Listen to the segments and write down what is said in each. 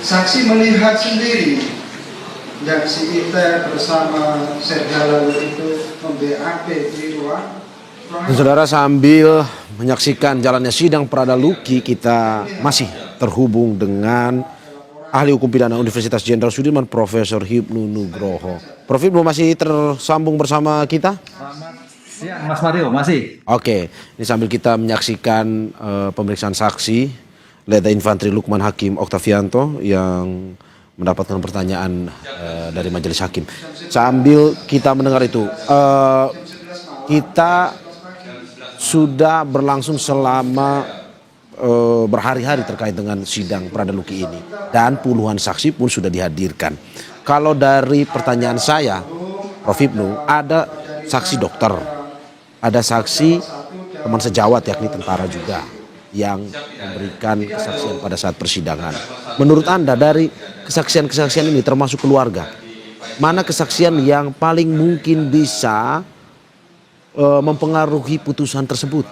Saksi melihat sendiri yang si Ita bersama Sergala itu mem-BAP di ruang. Saudara, sambil menyaksikan jalannya sidang Prada Luki, kita masih terhubung dengan ahli hukum pidana Universitas Jenderal Sudirman, Profesor Hipnu Nugroho. Prof. Hipnu masih tersambung bersama kita? Ya, Mas Mario, masih. Oke, ini sambil kita menyaksikan pemeriksaan saksi Letda Infantri Lukman Hakim Oktavianto yang mendapatkan pertanyaan dari majelis hakim. Sambil kita mendengar itu, kita sudah berlangsung selama berhari-hari terkait dengan sidang Prada Luki ini, dan puluhan saksi pun sudah dihadirkan. Kalau dari pertanyaan saya, Prof. Hipnu, ada saksi dokter, ada saksi teman sejawat yakni tentara juga yang memberikan kesaksian pada saat persidangan. Menurut Anda dari kesaksian-kesaksian ini termasuk keluarga, mana kesaksian yang paling mungkin bisa mempengaruhi putusan tersebut?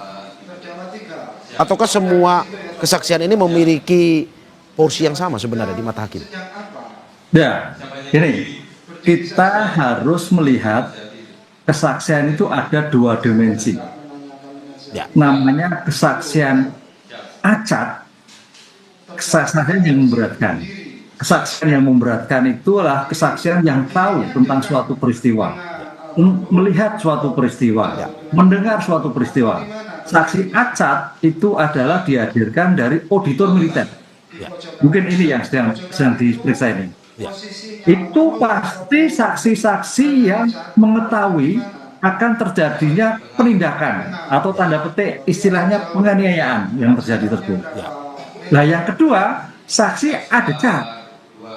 Ataukah semua kesaksian ini memiliki porsi yang sama sebenarnya di mata hakim? Ya, ini kita harus melihat kesaksian itu ada dua dimensi. Ya. Namanya kesaksian acak, kesaksian yang memberatkan. Kesaksian yang memberatkan itulah kesaksian yang tahu tentang suatu peristiwa, melihat suatu peristiwa, mendengar suatu peristiwa. Saksi acak itu adalah dihadirkan dari auditor militer. Mungkin ini yang sedang diperiksa ini. Itu pasti saksi-saksi yang mengetahui akan terjadinya penindakan atau tanda petik istilahnya penganiayaan yang terjadi tersebut. Nah, yang kedua, saksi adecak.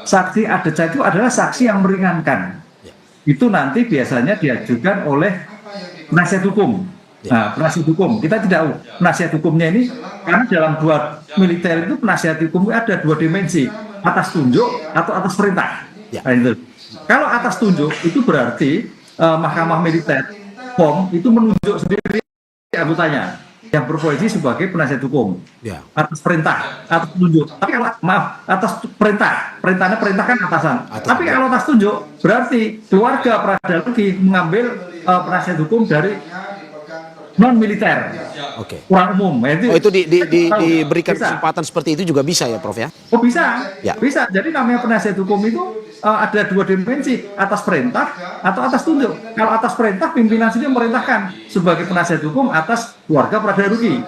Saksi adecak itu adalah saksi yang meringankan. Itu nanti biasanya diajukan oleh penasihat hukum. Nah, penasihat hukum, kita tidak tahu penasihat hukumnya ini, karena dalam dua militer itu penasihat hukum ada dua dimensi, atas tunjuk atau atas perintah. Nah, itu. Kalau atas tunjuk itu berarti Mahkamah Militer POM itu menunjuk sendiri anggotanya yang berposisi sebagai penasihat hukum atas perintah, atas tunjuk. Tapi kalau atas perintahnya perintah kan atasan. Tapi kalau atas tunjuk berarti keluarga Prada Luki mengambil penasihat hukum dari non militer, orang umum. Itu diberikan kesempatan seperti itu juga bisa ya, Prof ya? Oh bisa, bisa. Jadi namanya penasihat hukum itu ada dua dimensi, atas perintah atau atas tunjuk. Kalau atas perintah, pimpinan sendiri memerintahkan sebagai penasihat hukum atas keluarga Prada Luki.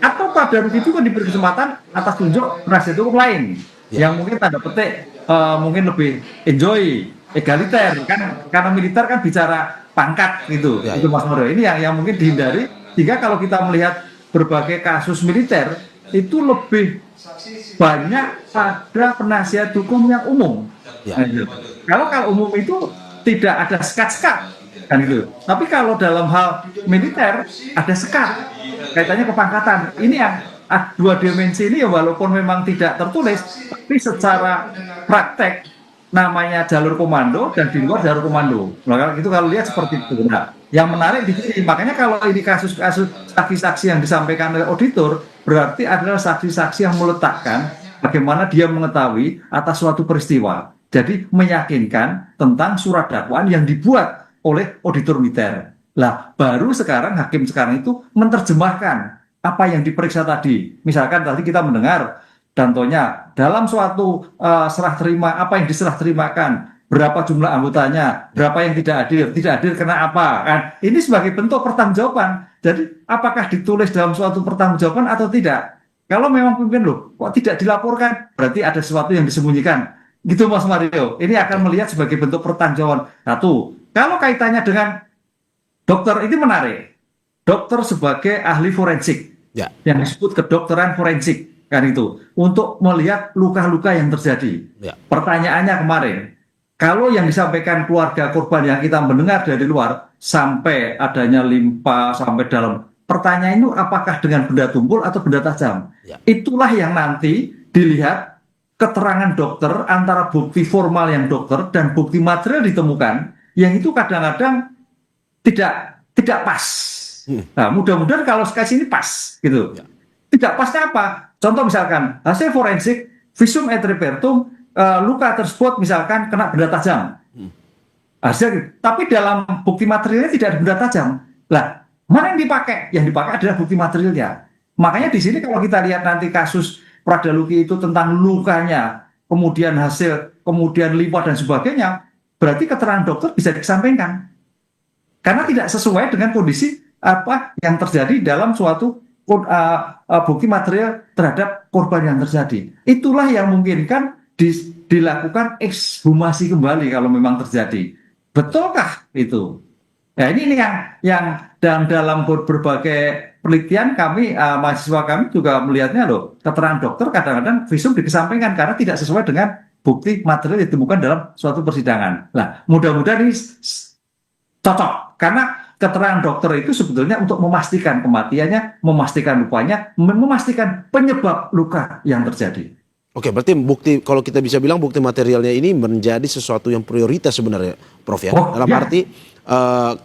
Atau Prada Luki itu kan diberi kesempatan atas tunjuk penasihat hukum lain, yang mungkin tanda petik mungkin lebih enjoy, egaliter kan, karena militer kan bicara pangkat gitu. Itu Mas Mario. Ini yang mungkin dihindari, sehingga kalau kita melihat berbagai kasus militer itu lebih banyak pada penasihat hukum yang umum. Nah, gitu. Kalau umum itu tidak ada sekat-sekat kan gitu. Tapi kalau dalam hal militer ada sekat, kaitannya kepangkatan. Ini yang dua dimensi ini ya, walaupun memang tidak tertulis, tapi secara praktek namanya jalur komando dan di luar jalur komando. Nah, kalau lihat seperti itu. Nah, yang menarik di sini, makanya kalau ini kasus-kasus saksi-saksi yang disampaikan oleh auditor, berarti adalah saksi-saksi yang meletakkan bagaimana dia mengetahui atas suatu peristiwa. Jadi meyakinkan tentang surat dakwaan yang dibuat oleh auditor militer. Lah, baru sekarang hakim sekarang itu menerjemahkan apa yang diperiksa tadi. Misalkan tadi kita mendengar contohnya dalam suatu serah terima, apa yang diserah terimakan, berapa jumlah anggotanya, berapa yang tidak hadir kena apa kan? Ini sebagai bentuk pertanggungjawaban. Jadi apakah ditulis dalam suatu pertanggungjawaban atau tidak? Kalau memang pimpin loh, kok tidak dilaporkan, berarti ada sesuatu yang disembunyikan. Gitu Mas Mario. Ini akan melihat sebagai bentuk pertanggungjawaban. Satu, kalau kaitannya dengan dokter ini menarik. Dokter sebagai ahli forensik, yang disebut kedokteran forensik. Kan itu untuk melihat luka-luka yang terjadi. Pertanyaannya kemarin, kalau yang disampaikan keluarga korban yang kita mendengar dari luar sampai adanya limpa sampai dalam, pertanyaan itu apakah dengan benda tumpul atau benda tajam? Itulah yang nanti dilihat keterangan dokter antara bukti formal yang dokter dan bukti material ditemukan, yang itu kadang-kadang tidak pas. Nah, mudah-mudahan kalau kasus ini pas gitu. Tidak pasnya apa? Contoh misalkan hasil forensik visum et repertum luka tersebut misalkan kena benda tajam. Hasil, tapi dalam bukti materialnya tidak ada benda tajam. Lah, mana yang dipakai? Yang dipakai adalah bukti materialnya. Makanya di sini kalau kita lihat nanti kasus Pradaluki itu tentang lukanya, kemudian hasil, kemudian lipat dan sebagainya, berarti keterangan dokter bisa disampaikan. Karena tidak sesuai dengan kondisi apa yang terjadi dalam suatu bukti material terhadap korban yang terjadi. Itulah yang memungkinkan dilakukan ekshumasi kembali kalau memang terjadi. Betulkah itu? Nah ini yang dalam berbagai penelitian kami, mahasiswa kami juga melihatnya loh, keterangan dokter kadang-kadang visum dikesampingkan karena tidak sesuai dengan bukti material yang ditemukan dalam suatu persidangan. Nah mudah-mudahan ini cocok karena keterangan dokter itu sebetulnya untuk memastikan kematiannya, memastikan lukanya, memastikan penyebab luka yang terjadi. Oke, berarti bukti, kalau kita bisa bilang bukti materialnya ini menjadi sesuatu yang prioritas sebenarnya, Prof ya. Dalam arti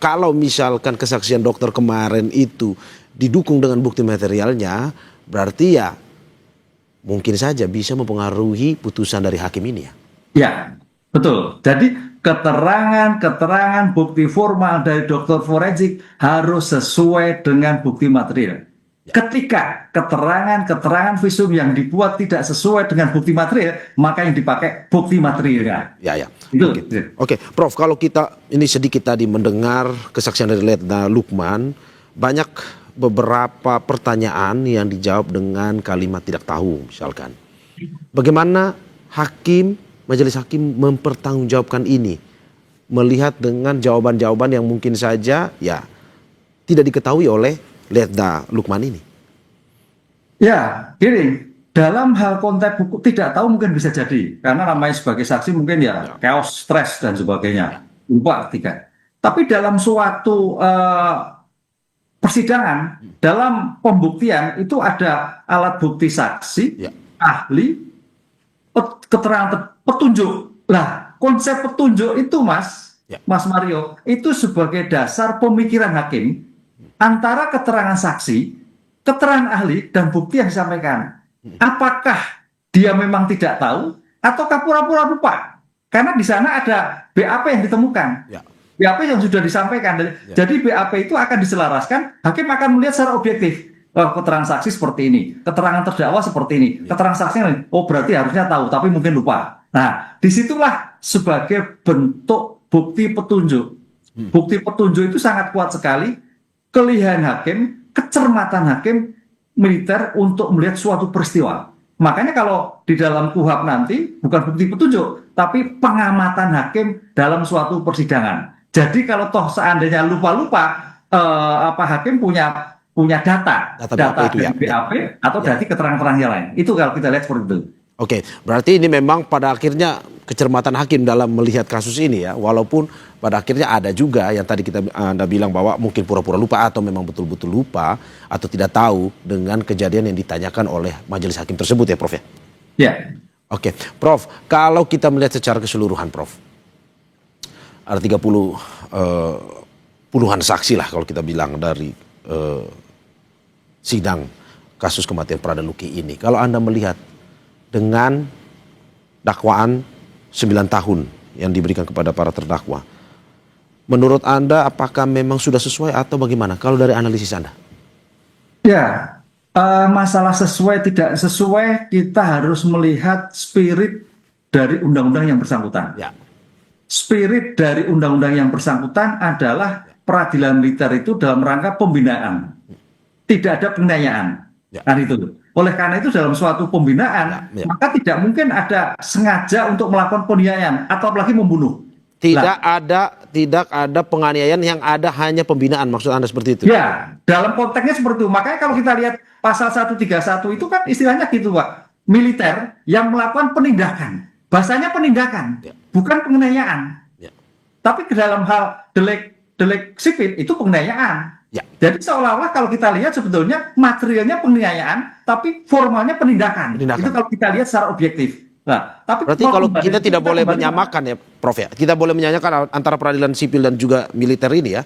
kalau misalkan kesaksian dokter kemarin itu didukung dengan bukti materialnya, berarti ya mungkin saja bisa mempengaruhi putusan dari hakim ini ya. Ya, betul. Jadi keterangan bukti formal dari dokter forensik harus sesuai dengan bukti material. Ketika keterangan visum yang dibuat tidak sesuai dengan bukti material, maka yang dipakai bukti materialnya. Ya. Itu. Oke, Prof, kalau kita ini sedikit tadi mendengar kesaksian dari Letda Lukman, banyak beberapa pertanyaan yang dijawab dengan kalimat tidak tahu, misalkan. Bagaimana majelis hakim mempertanggungjawabkan ini, melihat dengan jawaban-jawaban yang mungkin saja ya tidak diketahui oleh Letda Lukman ini? Ya, gini, dalam hal konteks buku tidak tahu mungkin bisa jadi, karena namanya sebagai saksi mungkin ya chaos, stres dan sebagainya, lupa ketika. Tapi dalam suatu persidangan, dalam pembuktian itu ada alat bukti saksi, ahli, keterangan petunjuk. Lah, konsep petunjuk itu Mas Mario, itu sebagai dasar pemikiran hakim antara keterangan saksi, keterangan ahli, dan bukti yang disampaikan. Apakah dia memang tidak tahu, ataukah pura-pura lupa? Karena di sana ada BAP yang ditemukan. BAP yang sudah disampaikan. Jadi BAP itu akan diselaraskan, hakim akan melihat secara objektif. Oh, keterangan saksi seperti ini, keterangan terdakwa seperti ini, keterangan saksi ini, oh berarti harusnya tahu, tapi mungkin lupa. Nah, disitulah sebagai bentuk bukti petunjuk. Bukti petunjuk itu sangat kuat sekali. Kelihayan hakim, kecermatan hakim militer untuk melihat suatu peristiwa. Makanya kalau di dalam KUHP nanti bukan bukti petunjuk, tapi pengamatan hakim dalam suatu persidangan. Jadi kalau toh seandainya lupa-lupa, hakim punya data itu dari BAP atau dari keterangan-keterangan yang lain. Itu kalau kita lihat seperti itu. Oke, berarti ini memang pada akhirnya kecermatan hakim dalam melihat kasus ini ya, walaupun pada akhirnya ada juga yang tadi Anda bilang bahwa mungkin pura-pura lupa atau memang betul-betul lupa atau tidak tahu dengan kejadian yang ditanyakan oleh majelis hakim tersebut ya Prof ya? Ya. Oke, Prof, kalau kita melihat secara keseluruhan Prof, ada 30 puluhan saksi lah kalau kita bilang dari sidang kasus kematian Pradaluki ini. Kalau Anda melihat dengan dakwaan 9 tahun yang diberikan kepada para terdakwa, menurut Anda apakah memang sudah sesuai atau bagaimana kalau dari analisis Anda? Ya, masalah sesuai tidak sesuai kita harus melihat spirit dari undang-undang yang bersangkutan. Ya. Spirit dari undang-undang yang bersangkutan adalah peradilan militer itu dalam rangka pembinaan. Tidak ada penganiayaan. Kan itu. Oleh karena itu dalam suatu pembinaan, maka tidak mungkin ada sengaja untuk melakukan penganiayaan atau apalagi membunuh. Tidak ada penganiayaan, yang ada hanya pembinaan, maksud Anda seperti itu? Ya, dalam konteksnya seperti itu. Makanya kalau kita lihat pasal 131 itu kan istilahnya gitu Pak, militer yang melakukan penindakan. Bahasanya penindakan, bukan penganiayaan. Tapi ke dalam hal delik sipil itu penganiayaan. Jadi seolah-olah kalau kita lihat sebetulnya materialnya penganiayaan, tapi formalnya penindakan. Itu kalau kita lihat secara objektif. Nah, tapi berarti kalau kita tidak boleh menyamakan ya Prof ya, kita boleh menyamakan antara peradilan sipil dan juga militer ini ya?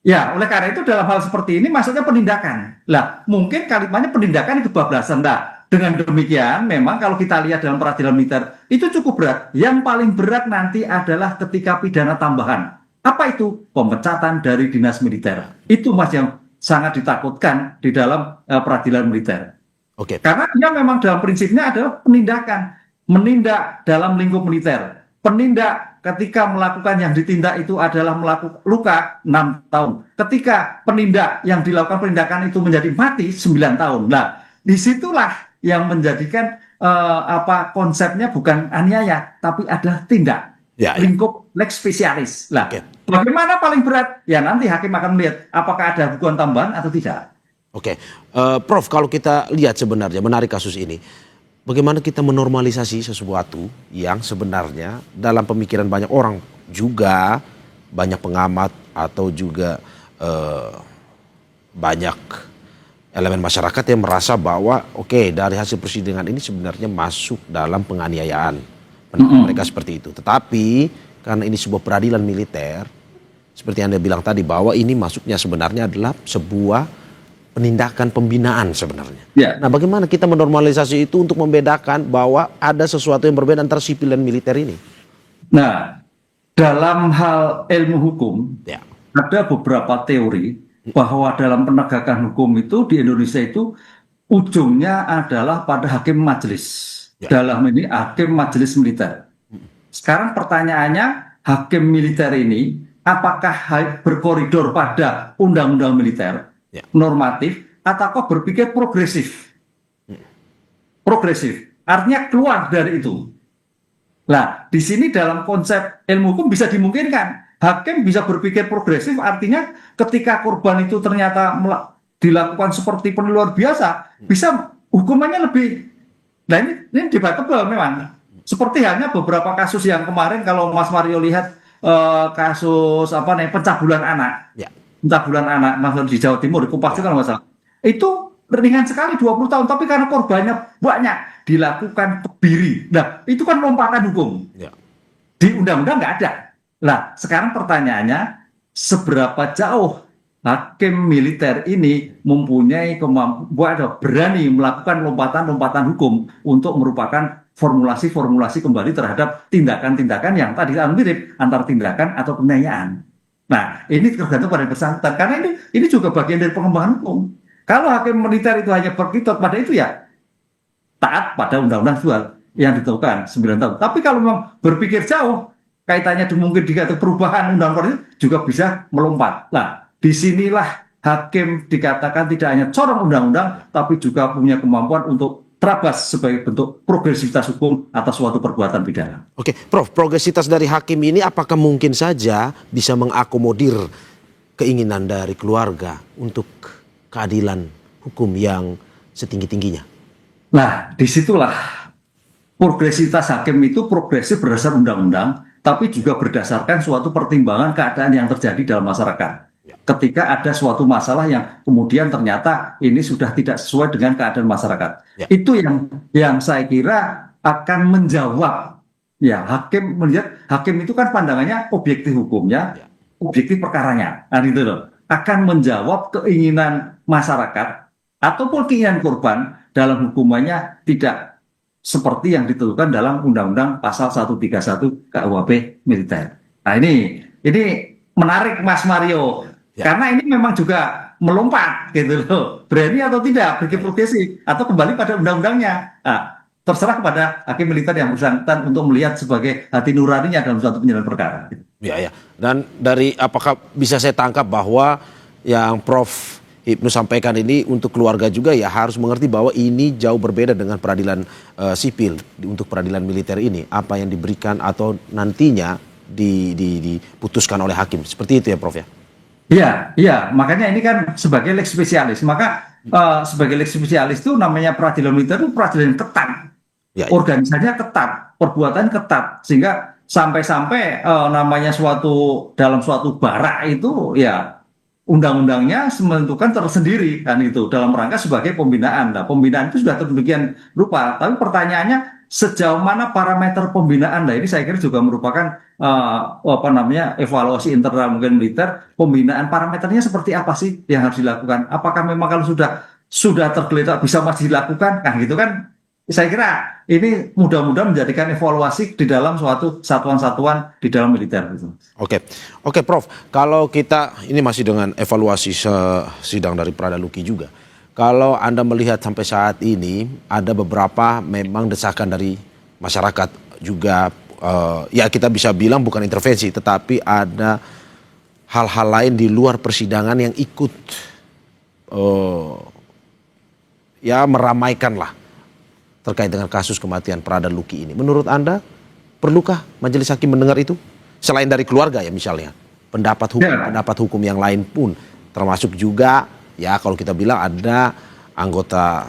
Ya, oleh karena itu dalam hal seperti ini maksudnya penindakan. Lah, mungkin kalimatnya penindakan itu bablasan. Nah, dengan demikian memang kalau kita lihat dalam peradilan militer itu cukup berat. Yang paling berat nanti adalah ketika pidana tambahan. Apa itu? Pemecatan dari dinas militer. Itu Mas yang sangat ditakutkan di dalam peradilan militer. Oke. Karena dia memang dalam prinsipnya adalah penindakan, menindak dalam lingkup militer. Penindak ketika melakukan yang ditindak itu adalah melakukan luka 6 tahun. Ketika penindak yang dilakukan penindakan itu menjadi mati 9 tahun. Nah, disitulah yang menjadikan konsepnya bukan aniaya, tapi adalah tindak. Lingkup lex specialis. Lah, bagaimana paling berat? Ya nanti hakim akan melihat apakah ada hukuman tambahan atau tidak. Oke, Prof, kalau kita lihat sebenarnya menarik kasus ini, bagaimana kita menormalisasi sesuatu yang sebenarnya dalam pemikiran banyak orang juga, banyak pengamat atau juga banyak elemen masyarakat yang merasa bahwa oke, dari hasil persidangan ini sebenarnya masuk dalam penganiayaan. Mereka seperti itu. Tetapi karena ini sebuah peradilan militer, seperti Anda bilang tadi bahwa ini masuknya sebenarnya adalah sebuah penindakan pembinaan sebenarnya. Ya. Nah, bagaimana kita menormalisasi itu untuk membedakan bahwa ada sesuatu yang berbeda antara sipil dan militer ini? Nah, dalam hal ilmu hukum, ada beberapa teori bahwa dalam penegakan hukum itu di Indonesia itu ujungnya adalah pada hakim majelis. Dalam ini hakim majelis militer. Sekarang pertanyaannya, hakim militer ini apakah berkoridor pada undang-undang militer normatif ataukah berpikir progresif? Progresif, artinya keluar dari itu. Nah, di sini dalam konsep ilmu hukum bisa dimungkinkan. Hakim bisa berpikir progresif, artinya ketika korban itu ternyata dilakukan seperti luar biasa, bisa hukumannya lebih. Nah ini debatable memang. Seperti hanya beberapa kasus yang kemarin kalau Mas Mario lihat kasus pencabulan anak. Pencabulan anak Mas di Jawa Timur, di Kupas kalau nggak salah. Itu ringan sekali 20 tahun, tapi karena korbannya banyak dilakukan kebiri. Nah, itu kan lompatan hukum. Di undang-undang nggak ada. Nah, sekarang pertanyaannya seberapa jauh hakim militer ini mempunyai kemampuan, berani melakukan lompatan-lompatan hukum untuk merupakan formulasi-formulasi kembali terhadap tindakan-tindakan yang tadi mirip antara tindakan atau penganiayaan. Nah, ini tergantung pada bersangkutan karena ini juga bagian dari pengembangan hukum. Kalau hakim militer itu hanya berkitot pada itu ya taat pada undang-undang yang ditentukan 9 tahun. Tapi kalau memang berpikir jauh, kaitannya mungkin dengan perubahan undang-undang itu juga bisa melompat. Nah, disinilah hakim dikatakan tidak hanya corong undang-undang, tapi juga punya kemampuan untuk terabas sebagai bentuk progresivitas hukum atas suatu perbuatan pidana. Oke, Prof, progresivitas dari hakim ini apakah mungkin saja bisa mengakomodir keinginan dari keluarga untuk keadilan hukum yang setinggi-tingginya? Nah, disitulah progresivitas hakim itu progresif berdasar undang-undang, tapi juga berdasarkan suatu pertimbangan keadaan yang terjadi dalam masyarakat. Ketika ada suatu masalah yang kemudian ternyata ini sudah tidak sesuai dengan keadaan masyarakat. Itu yang saya kira akan menjawab. Ya, hakim melihat, hakim itu kan pandangannya objektif hukumnya, objektif perkaranya. Nah, itu loh. Akan menjawab keinginan masyarakat ataupun keinginan korban dalam hukumannya tidak seperti yang ditentukan dalam Undang-Undang Pasal 131 KUHP militer. Nah, ini menarik Mas Mario. Karena ini memang juga melompat gitu loh. Berani atau tidak, berpikir progresif atau kembali pada undang-undangnya. Nah, terserah kepada hakim militer yang bersangkutan untuk melihat sebagai hati nuraninya dalam suatu penyelesaian perkara. Ya. Dan dari apakah bisa saya tangkap bahwa yang Prof Ibnu sampaikan ini untuk keluarga juga ya harus mengerti bahwa ini jauh berbeda dengan peradilan sipil untuk peradilan militer ini. Apa yang diberikan atau nantinya diputuskan oleh hakim. Seperti itu ya Prof ya? Iya, makanya ini kan sebagai lex spesialis. Maka sebagai lex spesialis itu namanya peradilan militer itu peradilan yang ketat. Organisasinya ketat, perbuatan ketat. Sehingga sampai-sampai namanya dalam suatu barak itu ya undang-undangnya menentukan tersendiri kan itu dalam rangka sebagai pembinaan. Nah, pembinaan itu sudah demikian rupa. Tapi pertanyaannya sejauh mana parameter pembinaan? Nah, ini saya kira juga merupakan evaluasi internal mungkin militer. Pembinaan parameternya seperti apa sih yang harus dilakukan? Apakah memang kalau sudah sudah tergeletak bisa masih dilakukan, kan gitu kan. Saya kira ini mudah-mudahan menjadikan evaluasi di dalam suatu satuan-satuan di dalam militer gitu. Oke, oke Prof. Kalau kita ini masih dengan evaluasi sidang dari Pradaluki juga. Kalau Anda melihat sampai saat ini ada beberapa memang desakan dari masyarakat juga, ya kita bisa bilang bukan intervensi, tetapi ada hal-hal lain di luar persidangan yang ikut ya meramaikan lah terkait dengan kasus kematian Pradaluki ini. Menurut Anda, perlukah majelis hakim mendengar itu? Selain dari keluarga ya misalnya, pendapat hukum yang lain pun, termasuk juga ya kalau kita bilang ada anggota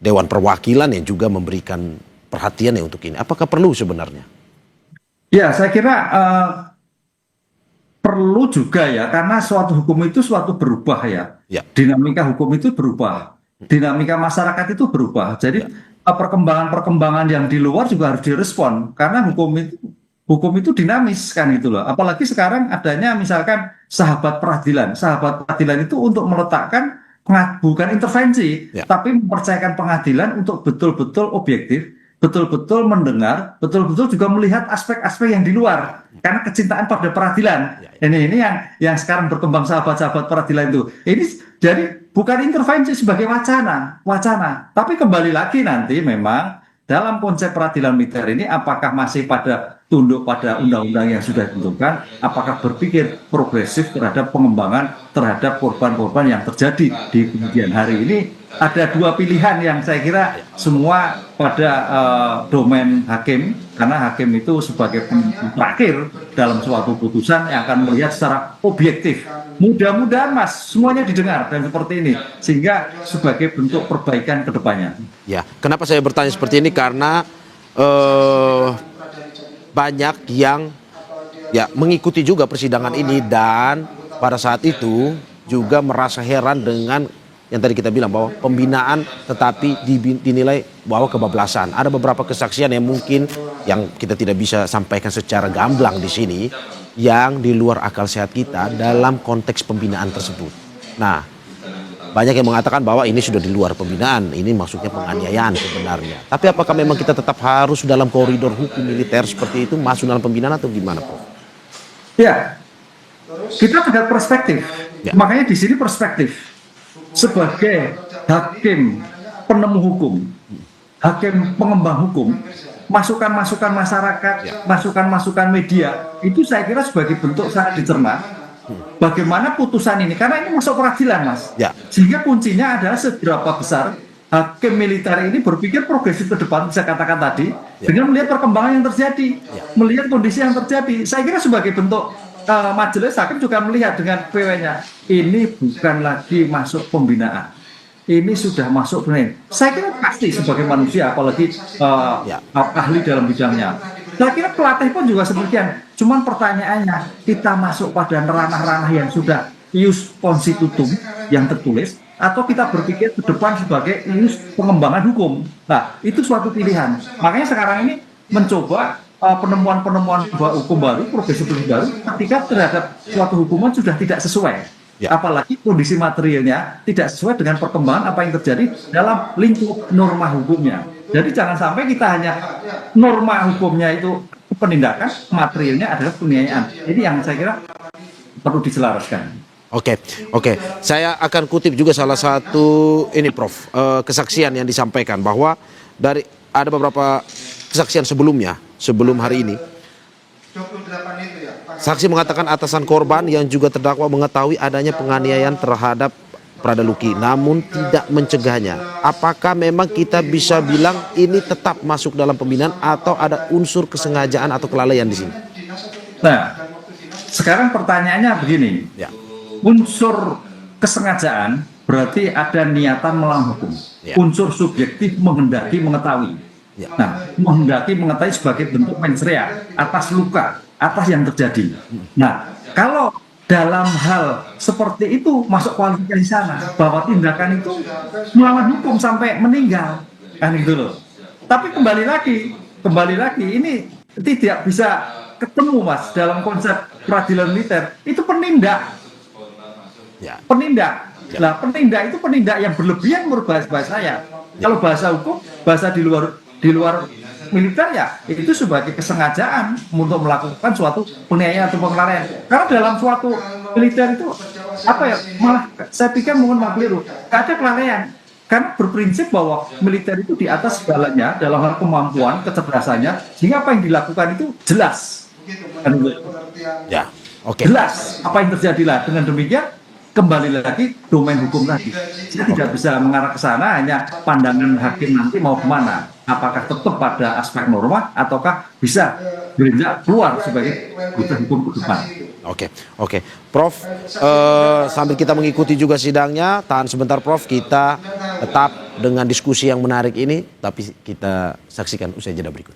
Dewan Perwakilan yang juga memberikan perhatian ya untuk ini. Apakah perlu sebenarnya? Ya, saya kira perlu juga ya, karena suatu hukum itu suatu berubah ya. Dinamika hukum itu berubah. Dinamika masyarakat itu berubah. Jadi perkembangan-perkembangan yang di luar juga harus direspon karena hukum itu dinamis kan gitu loh. Apalagi sekarang adanya misalkan sahabat peradilan. Sahabat peradilan itu untuk meletakkan bukan intervensi, tapi mempercayakan pengadilan untuk betul-betul objektif, betul-betul mendengar, betul-betul juga melihat aspek-aspek yang di luar. Karena kecintaan pada peradilan. Ini yang sekarang berkembang sahabat-sahabat peradilan itu. Ini jadi bukan intervensi sebagai wacana, tapi kembali lagi nanti memang dalam konsep peradilan militer ini apakah masih tunduk pada undang-undang yang sudah ditentukan, apakah berpikir progresif terhadap pengembangan terhadap korban-korban yang terjadi di kemudian hari ini. Ada dua pilihan yang saya kira semua pada domain hakim, karena hakim itu sebagai terakhir dalam suatu putusan yang akan melihat secara objektif. Mudah-mudahan Mas semuanya didengar dan seperti ini sehingga sebagai bentuk perbaikan ke depannya. Ya, kenapa saya bertanya seperti ini karena banyak yang ya mengikuti juga persidangan ini dan pada saat itu juga merasa heran dengan yang tadi kita bilang bahwa pembinaan tetapi dinilai bahwa kebablasan. Ada beberapa kesaksian yang mungkin yang kita tidak bisa sampaikan secara gamblang di sini yang di luar akal sehat kita dalam konteks pembinaan tersebut. Nah, banyak yang mengatakan bahwa ini sudah di luar pembinaan, ini maksudnya penganiayaan sebenarnya. Tapi apakah memang kita tetap harus dalam koridor hukum militer seperti itu masuk dalam pembinaan atau gimana, Prof? Ya, kita ada perspektif. Ya. Makanya di sini perspektif. Sebagai hakim penemu hukum, hakim pengembang hukum, masukan-masukan masyarakat, masukan-masukan media, itu saya kira sebagai bentuk sangat dicerna. Bagaimana putusan ini, karena ini masuk peradilan, Mas. Ya. Sehingga kuncinya adalah seberapa besar hakim militer ini berpikir progresif ke depan, saya katakan tadi, dengan melihat perkembangan yang terjadi, melihat kondisi yang terjadi. Saya kira sebagai bentuk majelis hakim juga melihat dengan PW-nya, ini bukan lagi masuk pembinaan, ini sudah masuk pembinaan. Saya kira pasti sebagai manusia, apalagi ahli dalam bidangnya. Saya kira pelatih pun juga sepertian. Cuman pertanyaannya, kita masuk pada ranah-ranah yang sudah ius constitutum yang tertulis, atau kita berpikir ke depan sebagai ius pengembangan hukum. Nah, itu suatu pilihan. Makanya sekarang ini mencoba penemuan-penemuan hukum baru, progresif baru, ketika terhadap suatu hukuman sudah tidak sesuai. Apalagi kondisi materialnya tidak sesuai dengan perkembangan apa yang terjadi dalam lingkup norma hukumnya. Jadi jangan sampai kita hanya norma hukumnya itu penindakan, materialnya adalah penganiayaan. Ini yang saya kira perlu diselaraskan. Oke. Saya akan kutip juga salah satu ini Prof, kesaksian yang disampaikan bahwa dari ada beberapa kesaksian sebelumnya, sebelum hari ini. Saksi mengatakan atasan korban yang juga terdakwa mengetahui adanya penganiayaan terhadap Pradaluki, namun tidak mencegahnya. Apakah memang kita bisa bilang ini tetap masuk dalam pembinaan atau ada unsur kesengajaan atau kelalaian di sini? Nah, sekarang pertanyaannya begini. Unsur kesengajaan berarti ada niatan melawan hukum. Unsur subjektif menghendaki mengetahui. Nah, menghendaki mengetahui sebagai bentuk mens rea atas luka, atas yang terjadi. Nah, kalau dalam hal seperti itu masuk kualifikasi sana bahwa tindakan itu melawan hukum sampai meninggal, kan itu loh. Tapi kembali lagi ini tidak bisa ketemu Mas dalam konsep peradilan militer itu penindak. Nah, penindak itu penindak yang berlebihan menurut bahasa saya. Kalau bahasa hukum, bahasa di luar militer ya itu sebagai kesengajaan untuk melakukan suatu penganiayaan atau pengelalaian. Karena dalam suatu militer itu apa ya, malah saya pikir mohon maaf keliru, nggak ada kelalaian. Karena berprinsip bahwa militer itu di atas segalanya dalam hal kemampuan, kecerdasannya, sehingga apa yang dilakukan itu jelas. Ya, oke. Jelas apa yang terjadilah. Dengan demikian kembali lagi domain hukum tadi. Saya tidak bisa mengarah ke sana, hanya pandangan hakim nanti mau kemana. Apakah tetap pada aspek norma ataukah bisa beranjak keluar sebagai butuh hukum ke depan. Oke. Prof, sambil kita mengikuti juga sidangnya, tahan sebentar Prof, kita tetap dengan diskusi yang menarik ini, tapi kita saksikan usai jeda berikut.